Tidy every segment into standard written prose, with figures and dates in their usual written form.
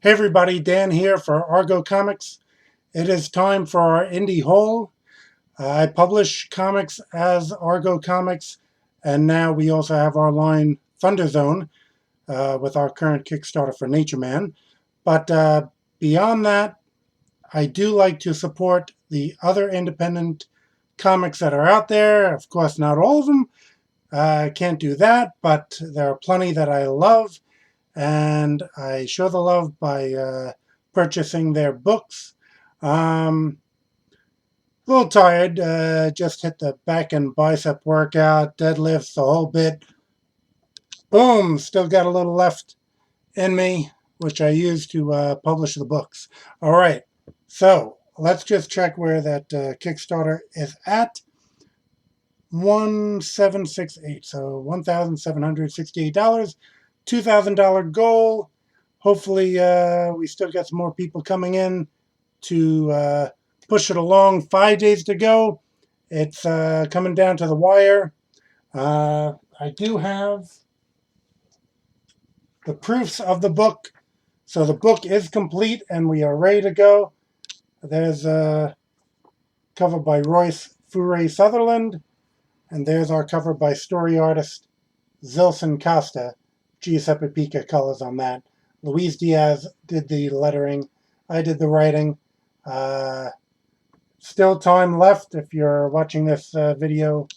Hey everybody, Dan here for Argo Comics. It is time for our indie haul. I publish comics as Argo Comics, and now we also have our line Thunder Zone with our current Kickstarter for Nature Man. But beyond that, I do like to support the other independent comics that are out there. Of course, not all of them. I can't do that, but there are plenty that I love, and I show the love by purchasing their books. A little tired, just hit the back and bicep workout, deadlifts, the whole bit. Boom, still got a little left in me, which I use to publish the books. All right, so let's just check where that Kickstarter is at. 1768, so $1,768, $2,000 goal. Hopefully, we still got some more people coming in to push it along. 5 days to go. It's coming down to the wire. I do have the proofs of the book. So the book is complete and we are ready to go. There's a cover by Royce Fouray Sutherland. And there's our cover by story artist Zilson Costa. Giuseppe Pica colors on that. Luis Diaz did the lettering. I did the writing. Still time left if you're watching this video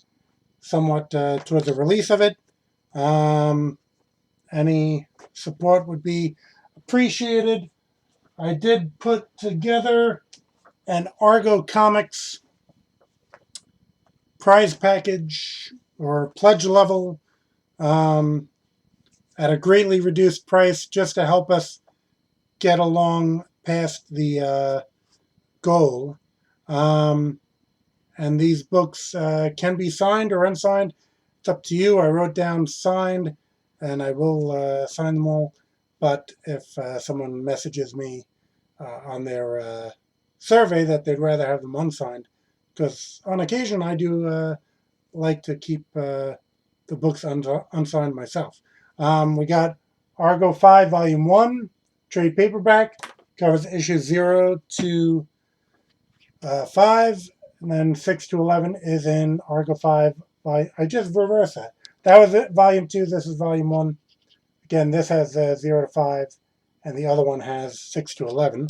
somewhat towards the release of it. Any support would be appreciated. I did put together an Argo Comics prize package or pledge level at a greatly reduced price just to help us get along past the goal. And these books can be signed or unsigned. It's up to you. I wrote down signed, and I will sign them all. But if someone messages me on their survey that they'd rather have them unsigned, because on occasion I do like to keep the books unsigned myself. We got Argo 5 Volume 1, trade paperback, covers issues 0 to 5, and then 6 to 11 is in Argo 5. I just reversed that. That was it, Volume 2, this is Volume 1. Again, this has 0 to 5, and the other one has 6 to 11.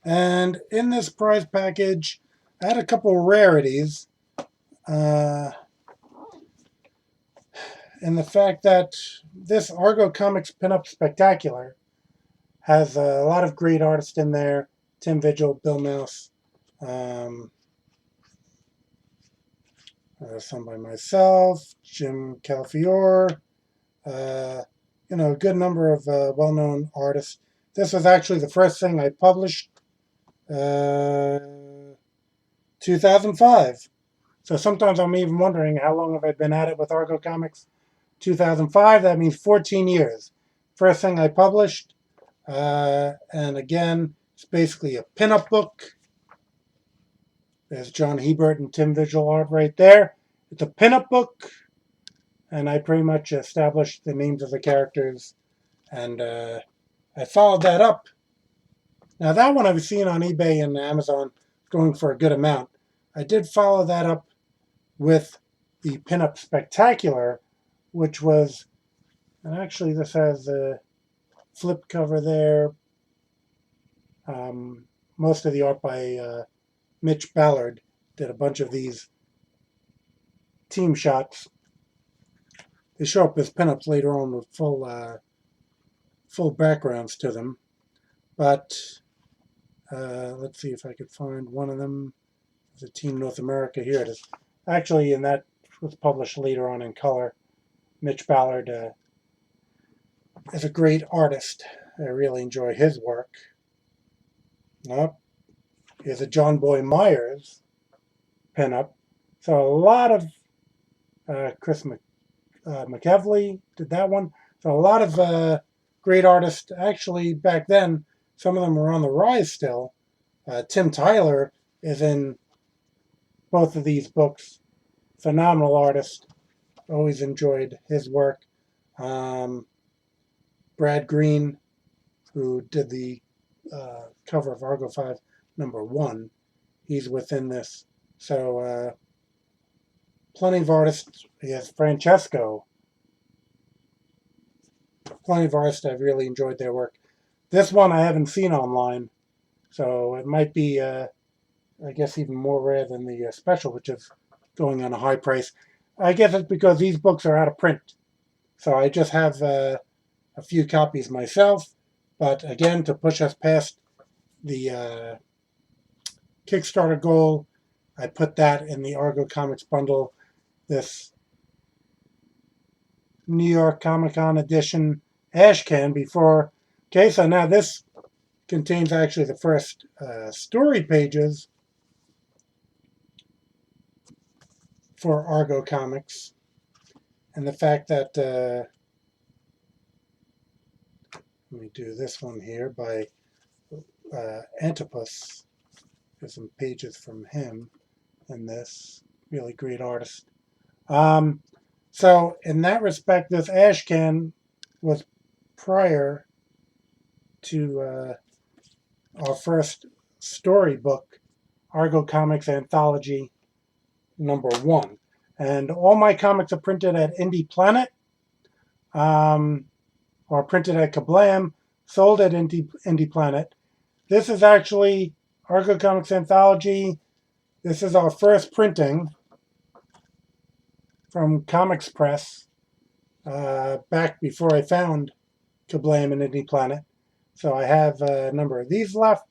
And in this prize package, I had a couple rarities. And the fact that this Argo Comics Pinup Spectacular has a lot of great artists in there. Tim Vigil, Bill Mouse, some by myself, Jim Calafiore, a good number of well-known artists. This was actually the first thing I published, 2005. So sometimes I'm even wondering how long have I been at it with Argo Comics. 2005, that means 14 years. First thing I published, and again, it's basically a pinup book. There's John Hebert and Tim Vigil art right there. It's a pinup book, and I pretty much established the names of the characters, and I followed that up. Now that one I've seen on eBay and Amazon going for a good amount. I did follow that up with the Pinup Spectacular, which was, and actually this has a flip cover there. Most of the art by Mitch Ballard. Did a bunch of these team shots. They show up as pinups later on with full backgrounds to them. But let's see if I could find one of them. The Team North America. Here it is. Actually, and that was published later on in color. Mitch Ballard is a great artist. I really enjoy his work. Here's a John Boy Myers pinup. So a lot of Chris McEvely did that one. So a lot of great artists. Actually, back then, some of them were on the rise still. Tim Tyler is in both of these books. Phenomenal artist. Always enjoyed his work. Brad Green who did the cover of Argo 5 #1. He's within this. So plenty of artists. He has Francesco. Plenty of artists. I've really enjoyed their work. This one I haven't seen online, so it might be, I guess, even more rare than the special, which is going on a high price. I guess it's because these books are out of print. So I just have a few copies myself. But again, to push us past the Kickstarter goal, I put that in the Argo Comics bundle. This New York Comic Con edition ash can before. Okay, so now this contains actually the first story pages for Argo Comics. And the fact that, let me do this one here by Antipus. There's some pages from him in this. Really great artist. So in that respect, this ash can was prior to our first storybook, Argo Comics Anthology #1. And all my comics are printed at Indie Planet, or printed at Kablam, sold at Indie Planet. This is actually Argo Comics Anthology. This is our first printing from Comics Press, back before I found Kablam and Indie Planet. So I have a number of these left.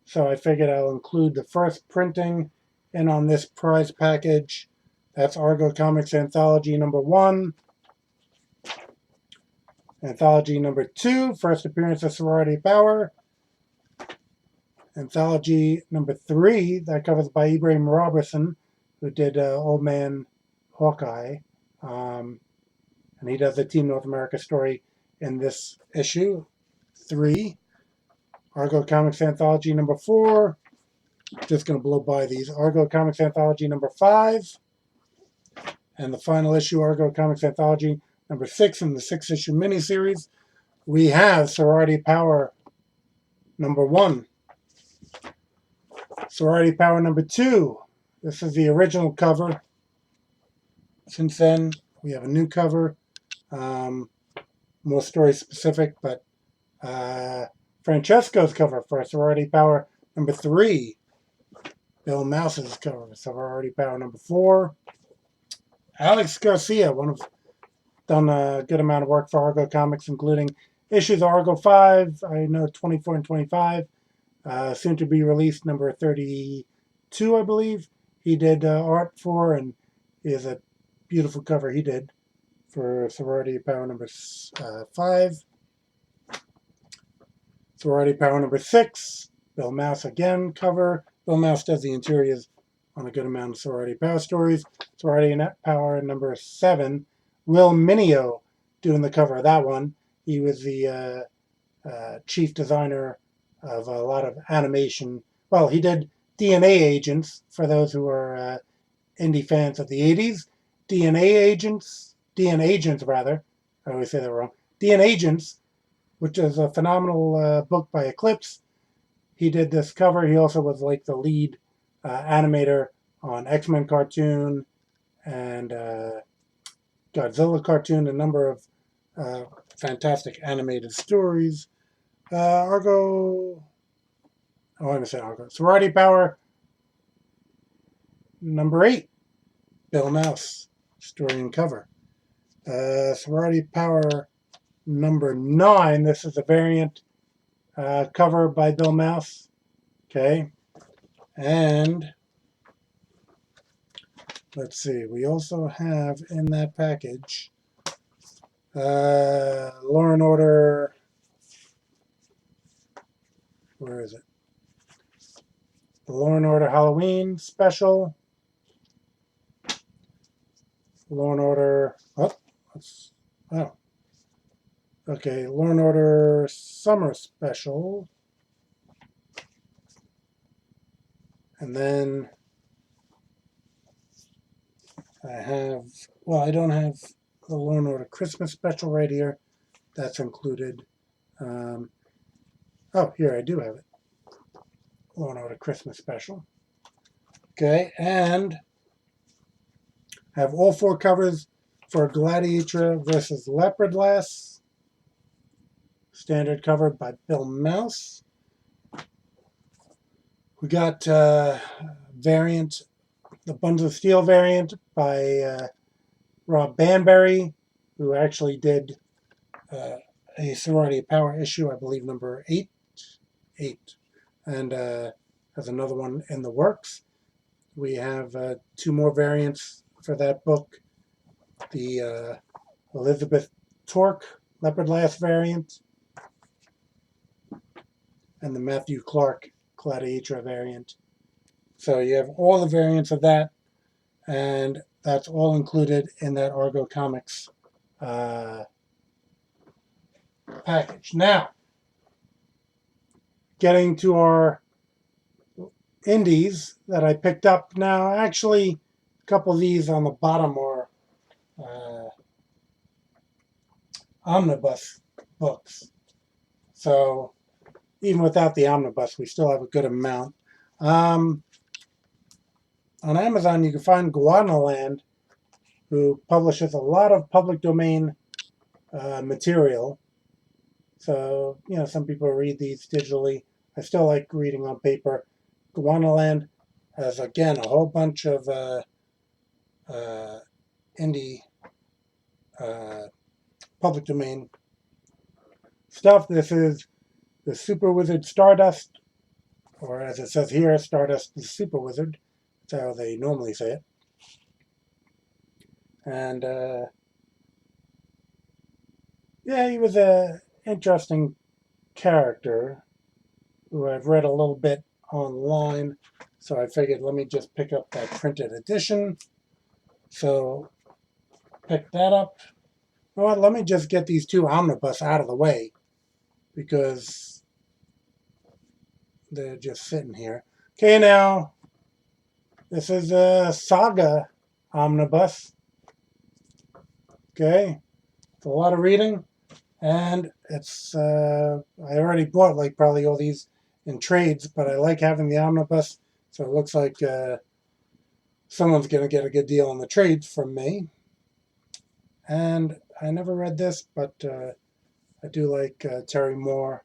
So I figured I'll include the first printing in on this prize package. That's Argo Comics Anthology #1. Anthology #2, first appearance of Sorority Power. Anthology #3, that covers by Ibrahim Robertson, who did Old Man Hawkeye. And he does the Team North America story in this issue 3. Argo Comics Anthology #4. Just going to blow by these. Argo Comics Anthology #5. And the final issue, Argo Comics Anthology #6 in the 6-issue miniseries. We have Sorority Power #1. Sorority Power #2. This is the original cover. Since then, we have a new cover. More story specific, but Francesco's cover for Sorority Power #3. Bill Mouse's cover for Sorority Power #4. Alex Garcia, done a good amount of work for Argo Comics, including issues of Argo 5, I know 24 and 25, soon to be released number 32, I believe. He did art for, and he has a beautiful cover he did for Sorority Power #5. Sorority Power #6, Bill Mouse again cover. Bill Mouse does the interiors on a good amount of Sorority Power stories. Sorority Power #7, Will Mineo doing the cover of that one. He was the chief designer of a lot of animation. Well, he did DNA Agents, for those who are indie fans of the 80s. DNA Agents, rather. I always say that wrong. DNA Agents, which is a phenomenal book by Eclipse. He did this cover. He also was like the lead animator on X-Men cartoon and Godzilla cartoon, a number of fantastic animated stories. Argo, I'm going to say Argo. Sorority Power #8, Bill Mouse, story and cover. Sorority Power #9, this is a variant cover by Bill Mouse. Okay. And let's see, we also have in that package Law and Order. Where is it? The Law and Order Halloween special. Law and Order. Okay. Law and Order Summer special. And then I don't have the Law and Order Christmas special right here. That's included. Oh, here I do have it. Going out a Christmas special. Okay, and have all four covers for Gladiator versus Leopard Lass. Standard cover by Bill Mouse. We got variant, the Buns of Steel variant by Rob Banbury, who actually did a Sorority of Power issue, I believe number 8, and has another one in the works. We have 2 more variants for that book. The Elizabeth Torque Leopard Lass variant and the Matthew Clark Gladiator variant. So you have all the variants of that, and that's all included in that Argo Comics package. Now, getting to our indies that I picked up. Now, actually, a couple of these on the bottom are omnibus books. So even without the omnibus, we still have a good amount. On Amazon, you can find Gwandana, who publishes a lot of public domain material. So, you know, some people read these digitally. I still like reading on paper. Gwandana has, again, a whole bunch of indie public domain stuff. This is the Super Wizard Stardust, or as it says here, Stardust the Super Wizard. That's how they normally say it. And yeah, he was an interesting character who I've read a little bit online. So I figured let me just pick up that printed edition. So pick that up. You know what? Let me just get these 2 omnibus out of the way because they're just sitting here. Okay, now this is a Saga omnibus. Okay, it's a lot of reading, and it's I already bought like probably all these in trades, but I like having the omnibus, so it looks like someone's going to get a good deal on the trades from me. And I never read this, but I do like Terry Moore.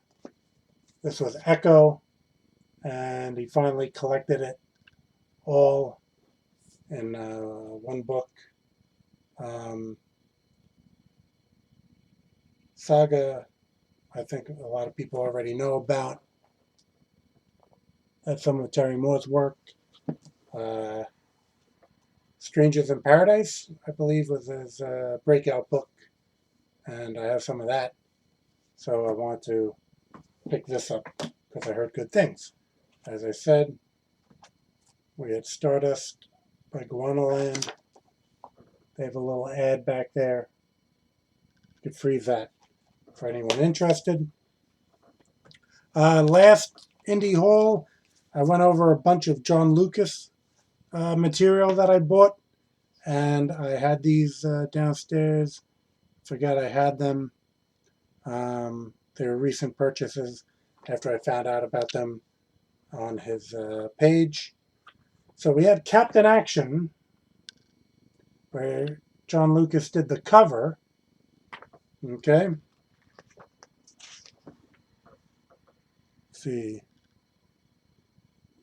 This was Echo, and he finally collected it all in one book. Saga, I think a lot of people already know about. That's some of Terry Moore's work. Strangers in Paradise, I believe, was his breakout book, and I have some of that. So I want to pick this up because I heard good things. As I said, we had Stardust by Gwandana. They have a little ad back there. You could freeze that for anyone interested. Last indie haul, I went over a bunch of John Lucas material that I bought, and I had these downstairs. Forgot I had them. They were recent purchases after I found out about them on his page. So we had Captain Action, where John Lucas did the cover. Okay. Let's see.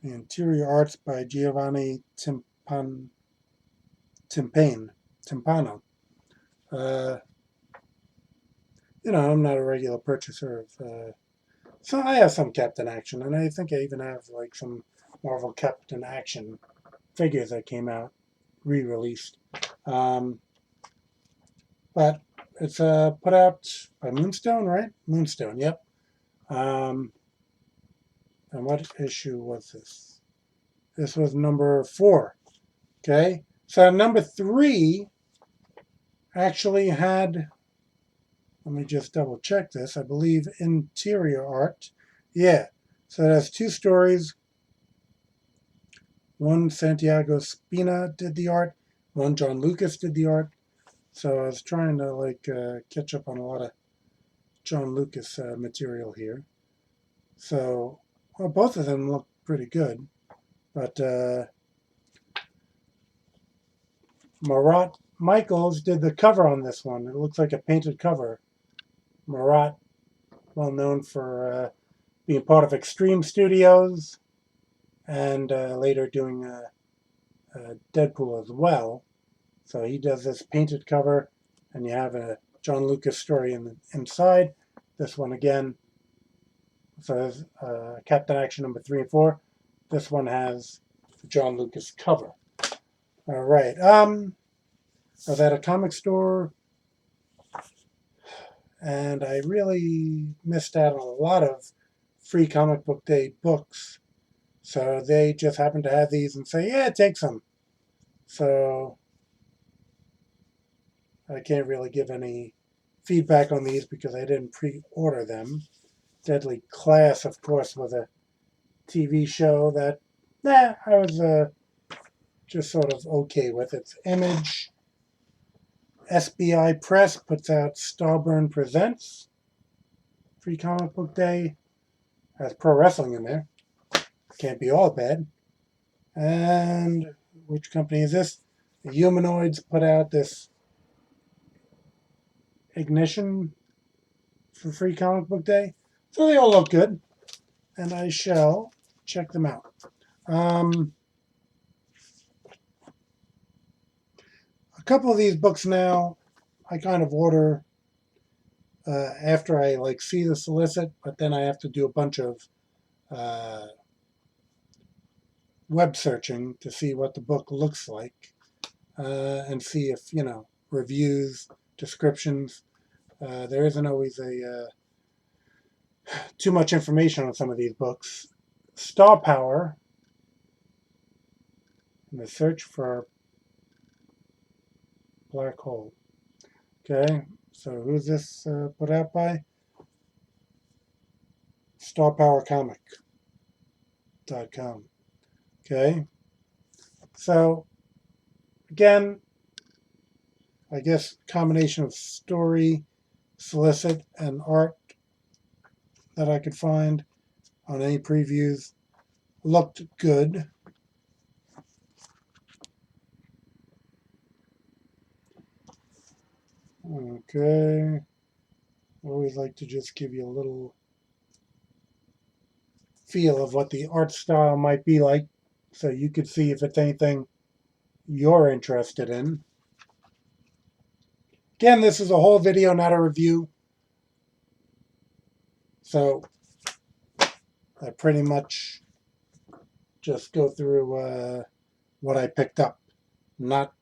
The interior arts by Giovanni Timpano. You know, I'm not a regular purchaser of. So I have some Captain Action, and I think I even have like some Marvel Captain Action figures that came out re-released. But it's put out by Moonstone, right? Moonstone, yep. And what issue was this? This was number 4. Okay, so number 3 actually had, let me just double check this, I believe interior art. Yeah, so it has 2 stories. One Santiago Spina did the art, one John Lucas did the art. So I was trying to like catch up on a lot of John Lucas material here. So, well, both of them look pretty good. But Marat Michaels did the cover on this one. It looks like a painted cover. Marat, well known for being part of Extreme Studios and later doing Deadpool as well. So he does this painted cover, and you have a John Lucas story inside. This one again says Captain Action number 3 and 4. This one has the John Lucas cover. All right. I was at a comic store, and I really missed out on a lot of free comic book day books. So they just happened to have these and say, yeah, take some. So I can't really give any feedback on these because I didn't pre-order them. Deadly Class, of course, was a TV show that, I was just sort of okay with. Its Image. SBI Press puts out Starburn Presents. Free Comic Book Day. Has pro wrestling in there. Can't be all bad. And which company is this? The Humanoids put out this Ignition for Free Comic Book Day. So they all look good, and I shall check them out. A couple of these books now, I kind of order after I see the solicit, but then I have to do a bunch of web searching to see what the book looks like and see if, reviews, descriptions. There isn't always too much information on some of these books. Star Power, in the search for black hole. Okay, so who's this put out by? StarPowerComic.com. Okay, so again, I guess combination of story, solicit, and art that I could find on any previews looked good. Okay, I always like to just give you a little feel of what the art style might be like so you could see if it's anything you're interested in. Again, this is a whole video, not a review. So I pretty much just go through what I picked up, not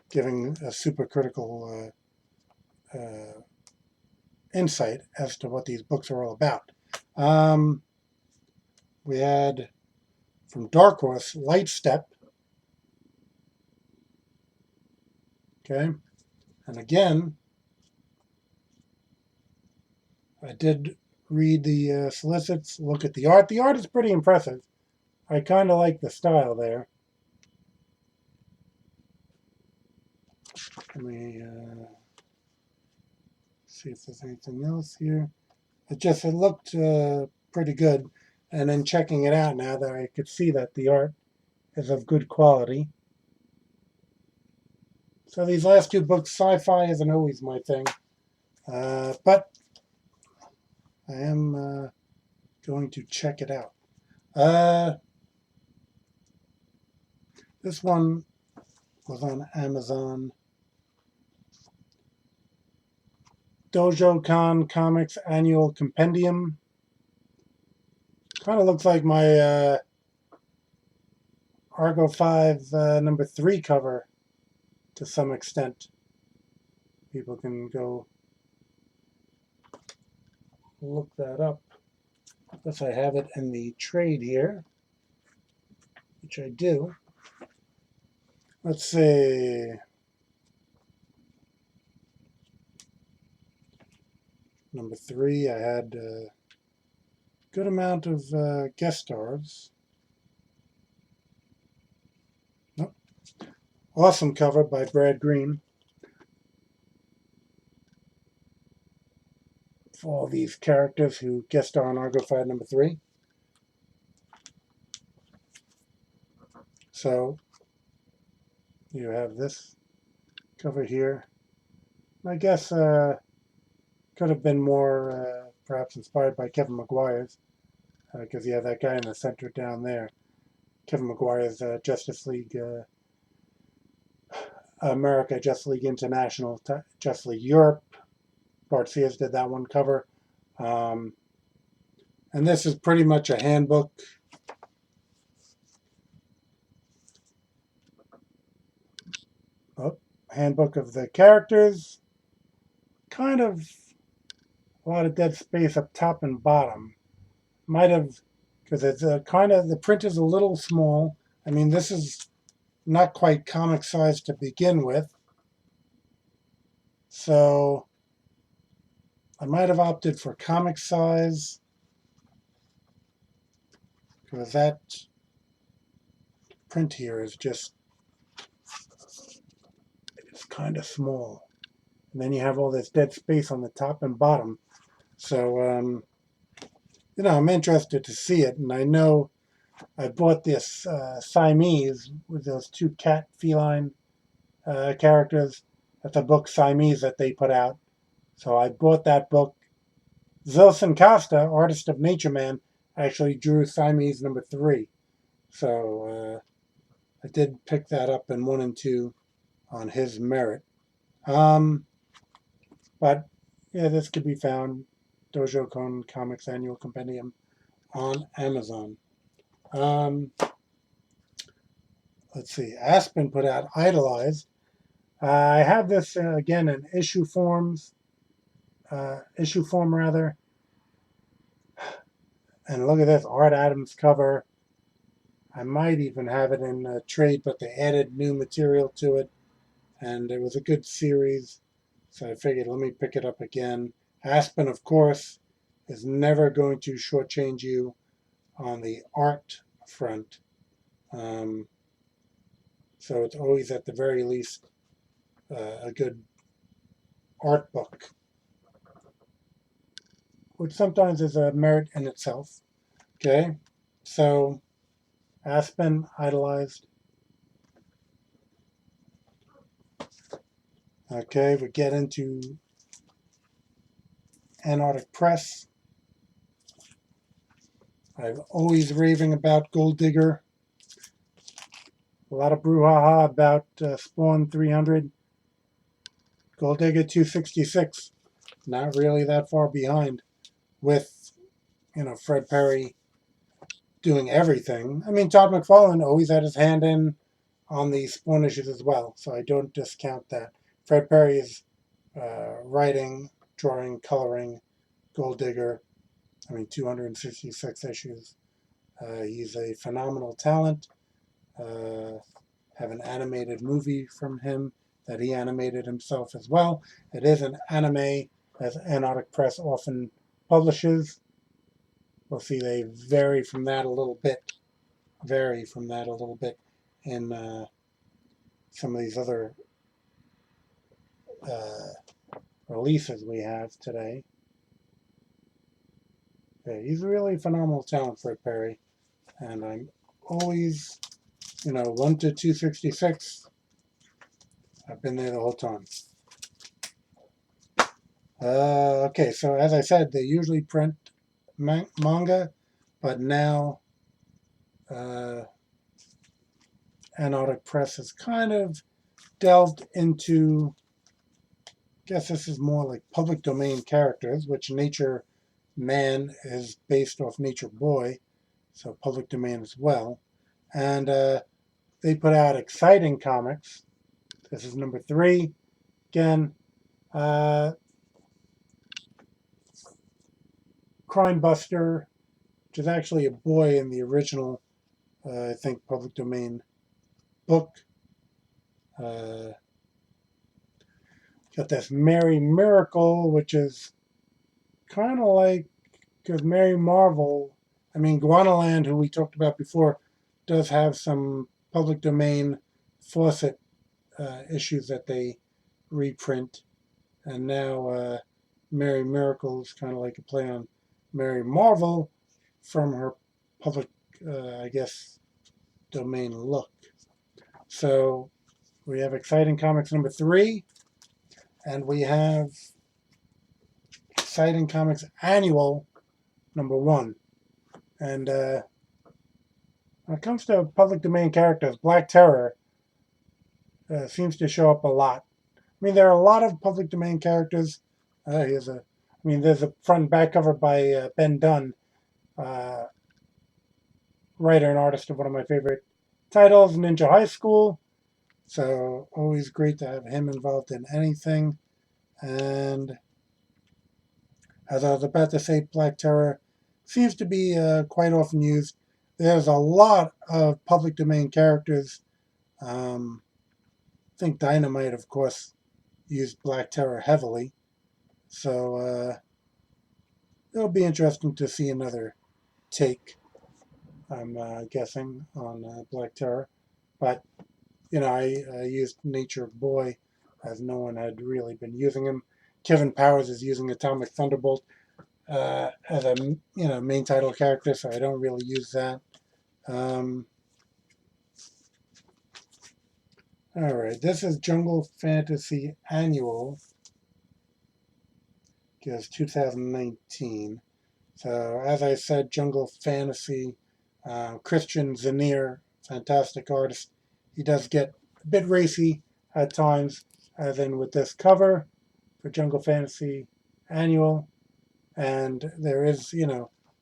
giving a super critical insight as to what these books are all about. We had from Dark Horse, Light Step. Okay. And again, I did read the solicits, look at the art. The art is pretty impressive. I kind of like the style there. Let me see if there's anything else here. It looked pretty good. And then checking it out now that I could see that the art is of good quality. So these last two books, sci-fi isn't always my thing. But I am going to check it out. This one was on Amazon. Dojo Con Comics Annual Compendium. Kind of looks like my Argo 5 number 3 cover to some extent. People can go look that up. Unless I have it in the trade here, which I do. Let's see. Number 3, I had a good amount of guest stars. Nope. Awesome cover by Brad Green. for all these characters who guest star on Argo Fight number 3. So you have this cover here. I guess could have been more perhaps inspired by Kevin Maguire's, because you have that guy in the center down there. Kevin Maguire's Justice League America, Justice League International, Justice League Europe. Markosia did that one cover. And this is pretty much a handbook. Handbook of the characters. Kind of a lot of dead space up top and bottom. Might have, because it's kind of, the print is a little small. I mean, this is not quite comic size to begin with. So I might have opted for comic size, because that print here is just, it's kind of small. And then you have all this dead space on the top and bottom. So, you know, I'm interested to see it. And I know I bought this Siamese with those two cat feline characters. That's a book, Siamese, that they put out. So I bought that book. Zilson Costa, artist of Nature Man, actually drew Siamese number 3. So I did pick that up in 1 and 2 on his merit. But yeah, this could be found, Dojo Comics Annual Compendium, on Amazon. Let's see, Aspen put out Idolized. I have this again in issue form rather. And look at this, Art Adams cover. I might even have it in a trade, but they added new material to it, and it was a good series. So I figured, let me pick it up again. Aspen, of course, is never going to shortchange you on the art front. So it's always, at the very least, a good art book, which sometimes is a merit in itself. Okay, so Aspen, Idolized. Okay, we get into Antarctic Press. I'm always raving about Gold Digger. A lot of brouhaha about Spawn 300. Gold Digger 266. Not really that far behind, with, you know, Fred Perry doing everything. I mean, Todd McFarlane always had his hand in on the Spawn issues as well, so I don't discount that. Fred Perry is writing, drawing, coloring Gold Digger. I mean, 266 issues. He's a phenomenal talent. Have an animated movie from him that he animated himself as well. It is an anime, as Antarctic Press often publishes. We'll see they vary from that a little bit. In some of these other releases we have today. Yeah, he's a really phenomenal talent, Fred Perry. And I'm always, you know, 1 to 266. I've been there the whole time. Okay, so as I said, they usually print manga, but now Antarctic Press has kind of delved into, I guess this is more like public domain characters, which Nature Man is based off Nature Boy, so public domain as well. And they put out exciting comics. This is number 3. Again, Crime Buster, which is actually a boy in the original, I think, public domain book. Got this Mary Miracle, which is kind of like, because Mary Marvel, I mean, Gwandana, who we talked about before, does have some public domain Fawcett issues that they reprint. And now Mary Miracle is kind of like a play on Mary Marvel from her public, I guess, domain look. So we have Exciting Comics number 3, and we have Exciting Comics Annual number 1. And when it comes to public domain characters, Black Terror seems to show up a lot. I mean, there are a lot of public domain characters. There's a front and back cover by Ben Dunn, uh, writer and artist of one of my favorite titles, Ninja High School. So always great to have him involved in anything. And as I was about to say, Black Terror seems to be quite often used. There's a lot of public domain characters. I think Dynamite, of course, used Black Terror heavily. So it'll be interesting to see another take, I'm guessing, on Black Terror. But, I used Nature Boy as no one had really been using him. Kevin Powers is using Atomic Thunderbolt as a main title character, so I don't really use that. All right, this is Jungle Fantasy Annual, because 2019. So as I said, Jungle Fantasy, Christian Zanier, fantastic artist. He does get a bit racy at times, as in with this cover for Jungle Fantasy Annual. And there is,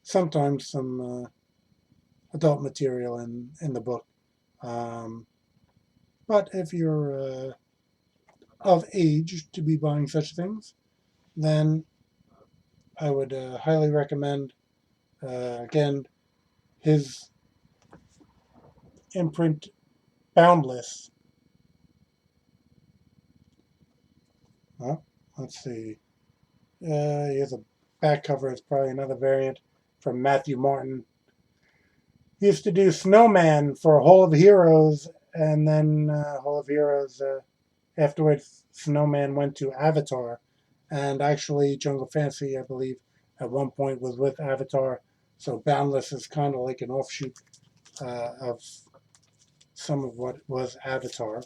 sometimes some adult material in the book. But if you're of age to be buying such things, then I would highly recommend, again, his imprint Boundless. Well, let's see. Here's a back cover. It's probably another variant from Matthew Martin. He used to do Snowman for Hall of Heroes, and then Hall of Heroes, afterwards, Snowman went to Avatar. And actually, Jungle Fantasy, I believe, at one point was with Avatar. So Boundless is kind of like an offshoot of some of what was Avatar.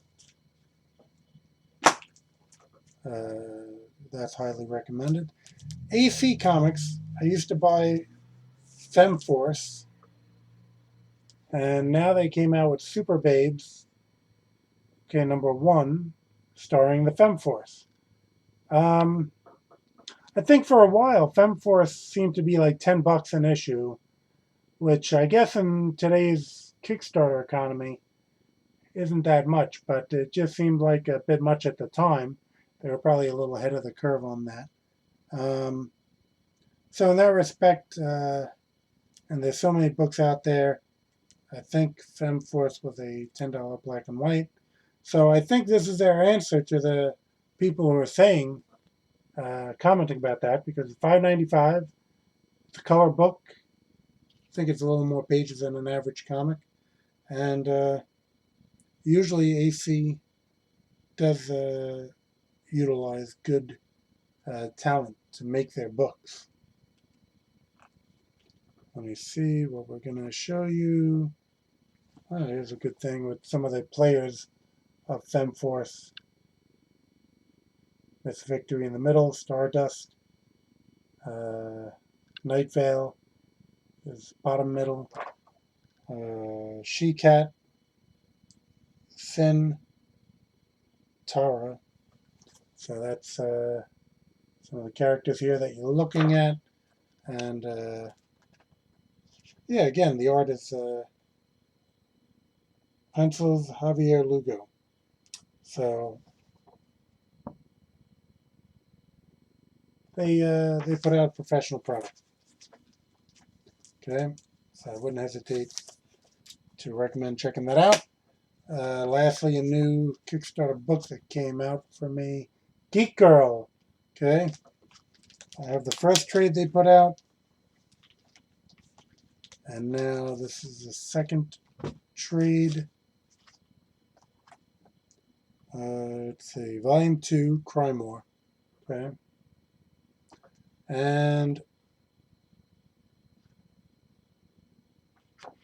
That's highly recommended. AC Comics, I used to buy FemForce, and now they came out with Super Babes, okay, number 1, starring the FemForce. I think for a while, FemForce seemed to be like $10 an issue, which I guess in today's Kickstarter economy isn't that much, but it just seemed like a bit much at the time. They were probably a little ahead of the curve on that. So in that respect, and there's so many books out there, I think FemForce was a $10 black and white. So I think this is their answer to the people who are saying, commenting about that, because it's $5.95. It's a color book. I think it's a little more pages than an average comic. And usually AC does utilize good talent to make their books. Let me see what we're going to show you. Oh, here's a good thing with some of the players of FemForce. Miss Victory in the middle, Stardust, Night Vale is bottom middle, She-Cat, Sin, Tara. So that's some of the characters here that you're looking at. And yeah, again, the art is pencils Javier Lugo. So they put out a professional product. Okay, so I wouldn't hesitate to recommend checking that out. Lastly, a new Kickstarter book that came out for me, Geek Girl. Okay, I have the first trade they put out, and now this is the second trade. Let's see, Volume 2, Crime War. Okay, And let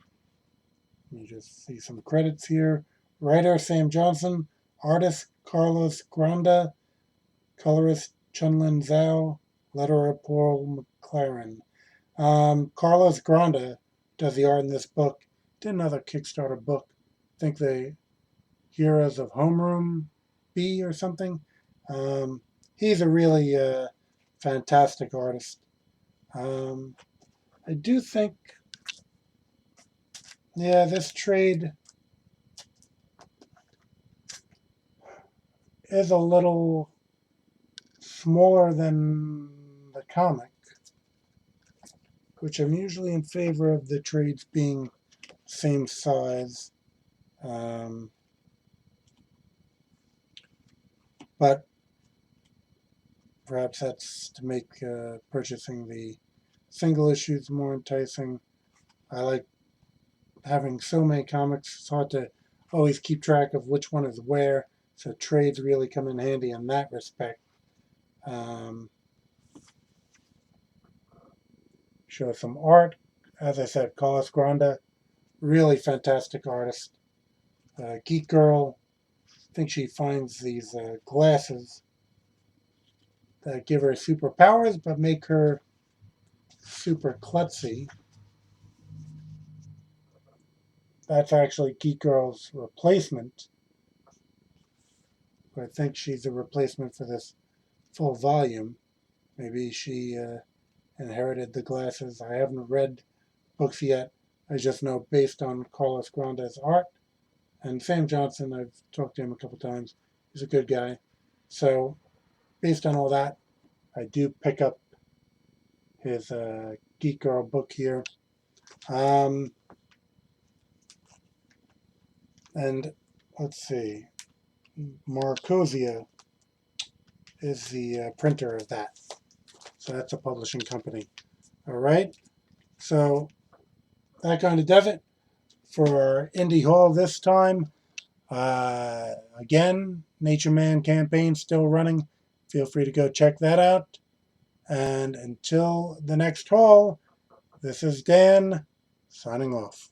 me just see some credits here. Writer Sam Johnson, artist Carlos Granda, colorist Chunlin Zhao, letterer Paul McLaren. Carlos Granda does the art in this book. Did another Kickstarter book. I think the Heroes of Homeroom B or something. He's a really fantastic artist. I do think, yeah, this trade is a little smaller than the comic, which I'm usually in favor of the trades being same size. Um, but perhaps that's to make purchasing the single issues more enticing. I like having so many comics. It's hard to always keep track of which one is where, so trades really come in handy in that respect. Show some art. As I said, Carlos Granda, really fantastic artist. Geek Girl, I think she finds these glasses that give her superpowers but make her super klutzy. That's actually Geek Girl's replacement. I think she's a replacement for this full volume. Maybe she inherited the glasses. I haven't read books yet. I just know based on Carlos Granda's art. And Sam Johnson, I've talked to him a couple times. He's a good guy. So based on all that, I do pick up his Geek Girl book here. And let's see, Markosia is the printer of that. So that's a publishing company. All right. So that kind of does it for our Indie Haul this time. Again, Nature Man campaign still running. Feel free to go check that out. And until the next haul, this is Dan signing off.